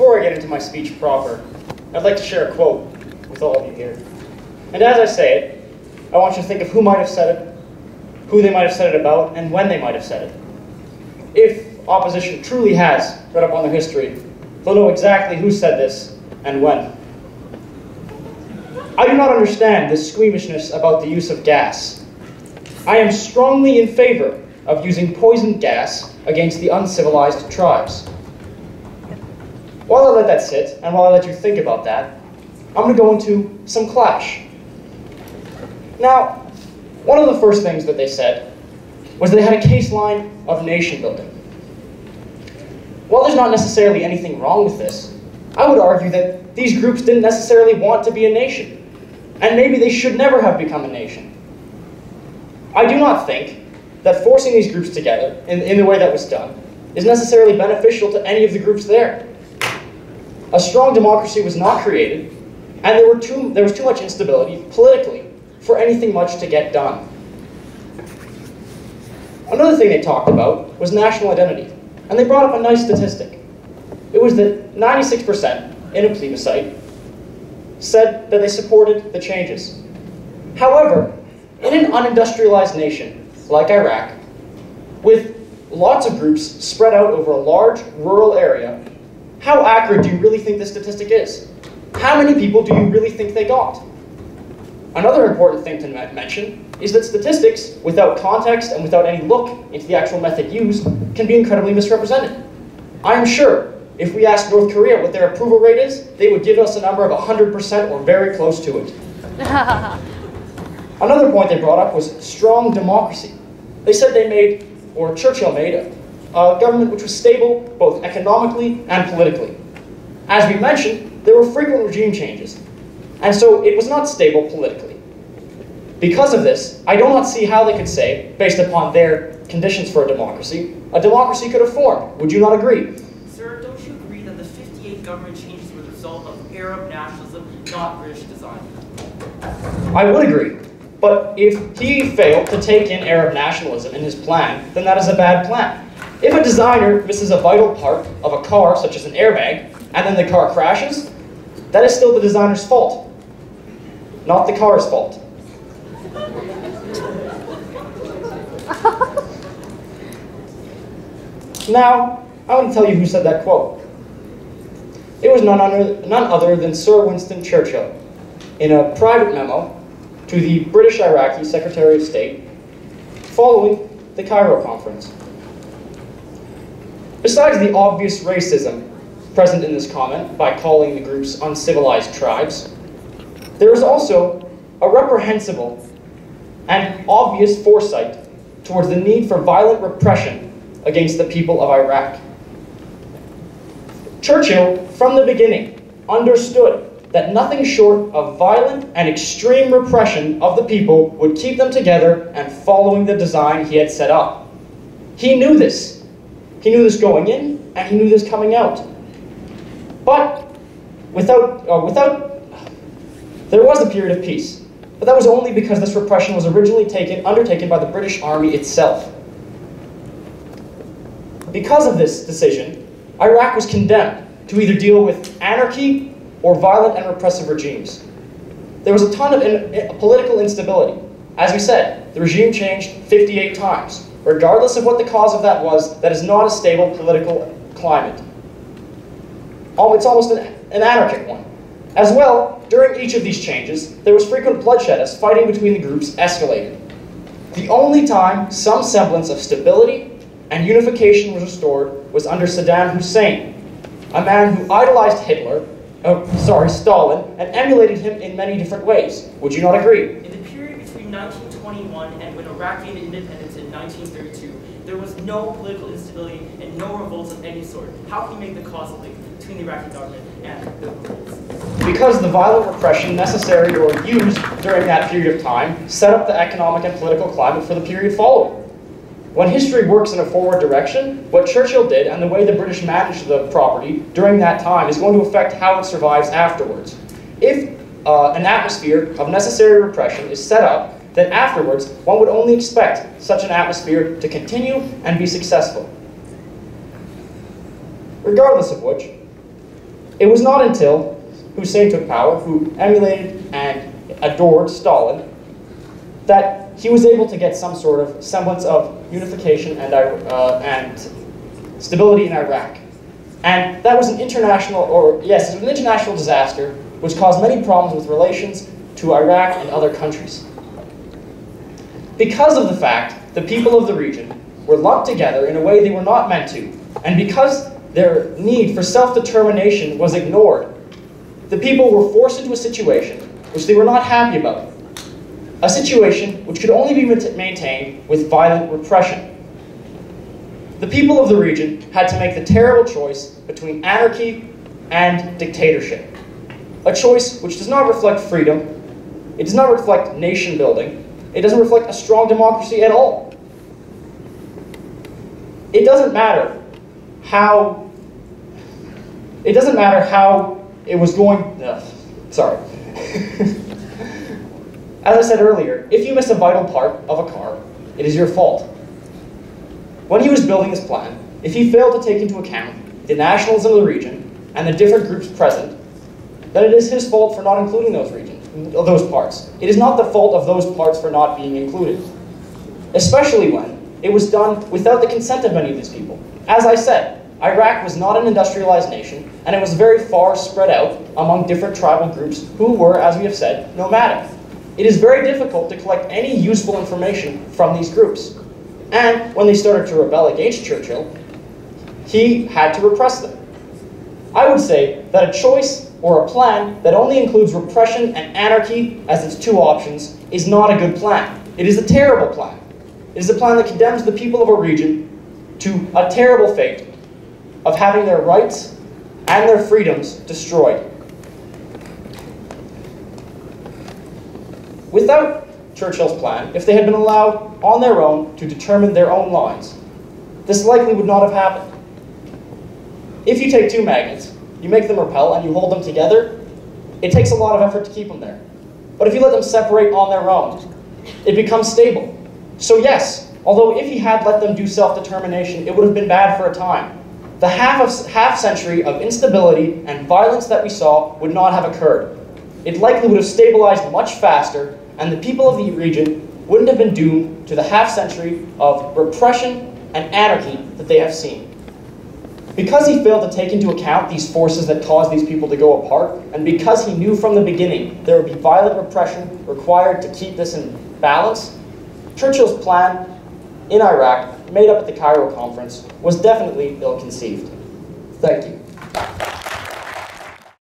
before I get into my speech proper, I'd like to share a quote with all of you here. And as I say it, I want you to think of who might have said it, who they might have said it about, and when they might have said it. If opposition truly has read up on their history, they'll know exactly who said this and when. I do not understand this squeamishness about the use of gas. I am strongly in favor of using poison gas against the uncivilized tribes. While I let that sit, and while I let you think about that, I'm going to go into some clash. Now, one of the first things that they said was they had a case line of nation building. While there's not necessarily anything wrong with this, I would argue that these groups didn't necessarily want to be a nation, and maybe they should never have become a nation. I do not think that forcing these groups together in the way that was done is necessarily beneficial to any of the groups there. A strong democracy was not created, and there was too much instability politically for anything much to get done. Another thing they talked about was national identity, and they brought up a nice statistic. It was that 96% in a plebiscite said that they supported the changes. However, in an unindustrialized nation like Iraq, with lots of groups spread out over a large rural area, how accurate do you really think this statistic is? How many people do you really think they got? Another important thing to mention is that statistics, without context and without any look into the actual method used, can be incredibly misrepresented. I am sure if we asked North Korea what their approval rate is, they would give us a number of 100% or very close to it. Another point they brought up was strong democracy. They said they made, or Churchill made, a government which was stable both economically and politically. As we mentioned, there were frequent regime changes, and so it was not stable politically. Because of this, I do not see how they could say, based upon their conditions for a democracy could have formed. Would you not agree? Sir, don't you agree that the 58 government changes were the result of Arab nationalism, not British design? I would agree. But if he failed to take in Arab nationalism in his plan, then that is a bad plan. If a designer misses a vital part of a car, such as an airbag, and then the car crashes, that is still the designer's fault, not the car's fault. Now, I want to tell you who said that quote. It was none other than Sir Winston Churchill, in a private memo to the British Iraqi Secretary of State following the Cairo Conference. Besides the obvious racism present in this comment by calling the groups uncivilized tribes, there is also a reprehensible and obvious foresight towards the need for violent repression against the people of Iraq. Churchill, from the beginning, understood that nothing short of violent and extreme repression of the people would keep them together and following the design he had set up. He knew this. He knew this going in, and he knew this coming out. But there was a period of peace. But that was only because this repression was originally undertaken by the British Army itself. Because of this decision, Iraq was condemned to either deal with anarchy or violent and repressive regimes. There was a ton of political instability. As we said, the regime changed 58 times. Regardless of what the cause of that was, that is not a stable political climate. It's almost an anarchic one. As well, during each of these changes, there was frequent bloodshed as fighting between the groups escalated. The only time some semblance of stability and unification was restored was under Saddam Hussein, a man who idolized Stalin, and emulated him in many different ways. Would you not agree? In the period between 1921 and when Iraq gained independence in 1932, there was no political instability and no revolts of any sort. How can you make the causal link between the Iraqi government and the revolts? Because the violent repression necessary or used during that period of time set up the economic and political climate for the period following. When history works in a forward direction, what Churchill did and the way the British managed the property during that time is going to affect how it survives afterwards. If an atmosphere of necessary repression is set up, then afterwards one would only expect such an atmosphere to continue and be successful. Regardless of which, It was not until Hussein took power, who emulated and adored Stalin, that he was able to get some sort of semblance of unification and stability in Iraq. And that was an international disaster which caused many problems with relations to Iraq and other countries. Because of the fact the people of the region were lumped together in a way they were not meant to, and because their need for self-determination was ignored, the people were forced into a situation which they were not happy about. A situation which could only be maintained with violent repression. The people of the region had to make the terrible choice between anarchy and dictatorship. A choice which does not reflect freedom, it does not reflect nation building, it doesn't reflect a strong democracy at all. It doesn't matter how it was going, sorry. As I said earlier, if you miss a vital part of a car, it is your fault. When he was building his plan, if he failed to take into account the nationalism of the region and the different groups present, then it is his fault for not including those parts. It is not the fault of those parts for not being included, especially when it was done without the consent of many of these people. As I said, Iraq was not an industrialized nation, and it was very far spread out among different tribal groups who were, as we have said, nomadic. It is very difficult to collect any useful information from these groups. And when they started to rebel against Churchill, he had to repress them. I would say that a choice or a plan that only includes repression and anarchy as its two options is not a good plan. It is a terrible plan. It is a plan that condemns the people of a region to a terrible fate of having their rights and their freedoms destroyed. Without Churchill's plan, if they had been allowed on their own to determine their own lines, this likely would not have happened. If you take two magnets, you make them repel and you hold them together, it takes a lot of effort to keep them there. But if you let them separate on their own, it becomes stable. So yes, although if he had let them do self-determination, it would have been bad for a time. The half century of instability and violence that we saw would not have occurred. It likely would have stabilized much faster, and the people of the region wouldn't have been doomed to the half century of repression and anarchy that they have seen. Because he failed to take into account these forces that caused these people to go apart, and because he knew from the beginning there would be violent repression required to keep this in balance, Churchill's plan in Iraq, made up at the Cairo Conference, was definitely ill-conceived. Thank you.